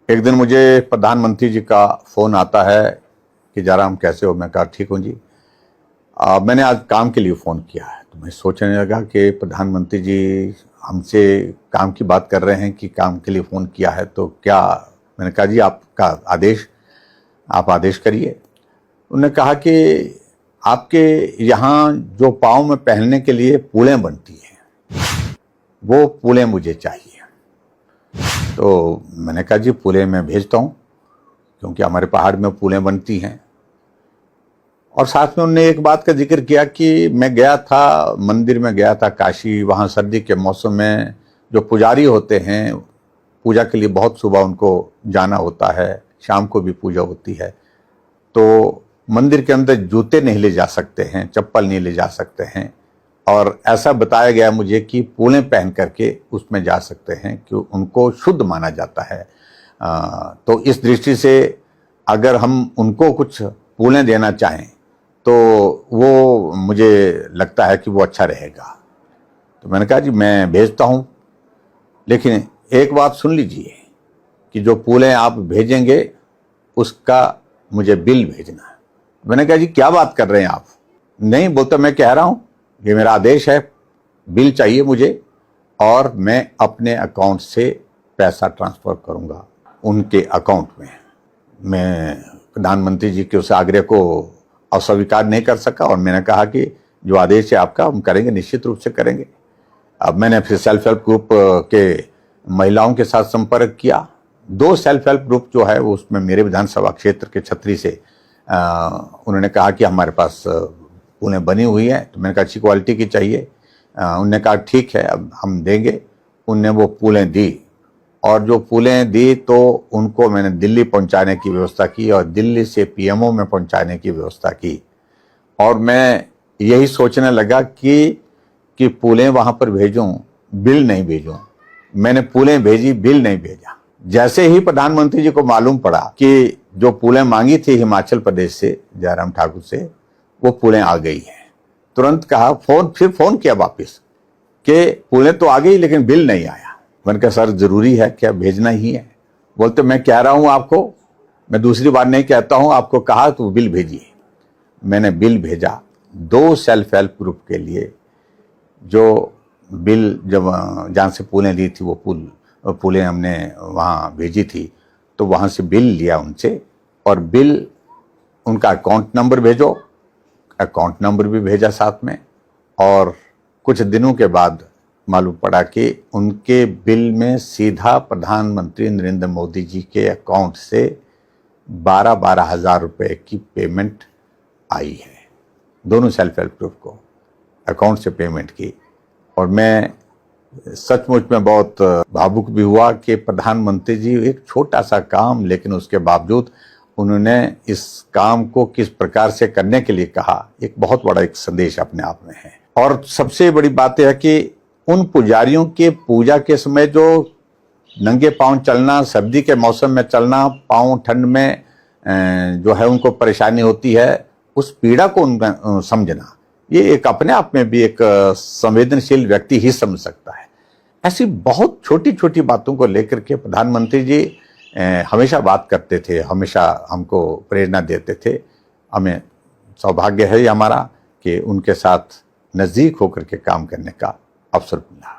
एक दिन मुझे प्रधानमंत्री जी का फ़ोन आता है कि जयराम कैसे हो। मैं कहा ठीक हूँ जी। मैंने आज काम के लिए फ़ोन किया है। तो मैं सोचने लगा कि प्रधानमंत्री जी हमसे काम की बात कर रहे हैं कि काम के लिए फ़ोन किया है तो क्या। मैंने कहा जी आपका आदेश, आप आदेश करिए। उन्होंने कहा कि आपके यहाँ जो पाँव में पहनने के लिए पूलें बनती हैं वो पूलें मुझे चाहिए। तो मैंने कहा जी पूलें मैं भेजता हूँ, क्योंकि हमारे पहाड़ में पूलें बनती हैं। और साथ में उन्होंने एक बात का जिक्र किया कि मैं गया था, मंदिर में गया था काशी। वहाँ सर्दी के मौसम में जो पुजारी होते हैं पूजा के लिए बहुत सुबह उनको जाना होता है, शाम को भी पूजा होती है। तो मंदिर के अंदर जूते नहीं ले जा सकते हैं, चप्पल नहीं ले जा सकते हैं। और ऐसा बताया गया मुझे कि पूलें पहन करके उसमें जा सकते हैं कि उनको शुद्ध माना जाता है। तो इस दृष्टि से अगर हम उनको कुछ पूलें देना चाहें तो वो मुझे लगता है कि वो अच्छा रहेगा। तो मैंने कहा जी मैं भेजता हूँ, लेकिन एक बात सुन लीजिए कि जो पूलें आप भेजेंगे उसका मुझे बिल भेजना है। मैंने कहा जी क्या बात कर रहे हैं आप। नहीं बोलता, मैं कह रहा हूँ ये मेरा आदेश है, बिल चाहिए मुझे और मैं अपने अकाउंट से पैसा ट्रांसफ़र करूँगा उनके अकाउंट में। मैं प्रधानमंत्री जी के उस आग्रह को अस्वीकार नहीं कर सका और मैंने कहा कि जो आदेश है आपका हम करेंगे, निश्चित रूप से करेंगे। अब मैंने फिर सेल्फ हेल्प ग्रुप के महिलाओं के साथ संपर्क किया। 2 सेल्फ हेल्प ग्रुप जो है वो उसमें मेरे विधानसभा क्षेत्र के छतरी से उन्होंने कहा कि हमारे पास पूलें बनी हुई है। तो मैंने कहा अच्छी क्वालिटी की चाहिए। उन्होंने कहा ठीक है अब हम देंगे। उनने वो पूलें दी और जो पूलें दी तो उनको मैंने दिल्ली पहुंचाने की व्यवस्था की और दिल्ली से पीएमओ में पहुंचाने की व्यवस्था की। और मैं यही सोचने लगा कि पूलें वहां पर भेजूं, बिल नहीं भेजूं। मैंने पूलें भेजी, बिल नहीं भेजा। जैसे ही प्रधानमंत्री जी को मालूम पड़ा कि जो पूलें मांगी थी हिमाचल प्रदेश से जयराम ठाकुर से वो पूलें आ गई हैं, तुरंत कहा फिर फोन किया वापिस कि पूलें तो आ गई लेकिन बिल नहीं आया। मैंने कहा सर जरूरी है क्या, भेजना ही है। बोलते मैं कह रहा हूं आपको, मैं दूसरी बार नहीं कहता हूं, आपको कहा तो बिल भेजिए। मैंने बिल भेजा 2 सेल्फ हेल्प ग्रुप के लिए। जो बिल जब जहाँ से पूलें ली थी वो पूलें हमने वहाँ भेजी थी, तो वहाँ से बिल लिया उनसे और बिल उनका अकाउंट नंबर भेजो, अकाउंट नंबर भी भेजा साथ में। और कुछ दिनों के बाद मालूम पड़ा कि उनके बिल में सीधा प्रधानमंत्री नरेंद्र मोदी जी के अकाउंट से 12-12 हज़ार रुपये की पेमेंट आई है। दोनों सेल्फ हेल्प ग्रुप को अकाउंट से पेमेंट की। और मैं सचमुच में बहुत भावुक भी हुआ कि प्रधानमंत्री जी एक छोटा सा काम, लेकिन उसके बावजूद उन्होंने इस काम को किस प्रकार से करने के लिए कहा, एक बहुत बड़ा एक संदेश अपने आप में है। और सबसे बड़ी बात यह है कि उन पुजारियों के पूजा के समय जो नंगे पांव चलना, सर्दी के मौसम में चलना, पांव ठंड में जो है उनको परेशानी होती है, उस पीड़ा को समझना, ये एक अपने आप में भी एक संवेदनशील व्यक्ति ही समझ सकता है। ऐसी बहुत छोटी छोटी बातों को लेकर के प्रधानमंत्री जी हमेशा बात करते थे, हमेशा हमको प्रेरणा देते थे। हमें सौभाग्य है हमारा कि उनके साथ नज़दीक होकर के काम करने का अवसर मिला।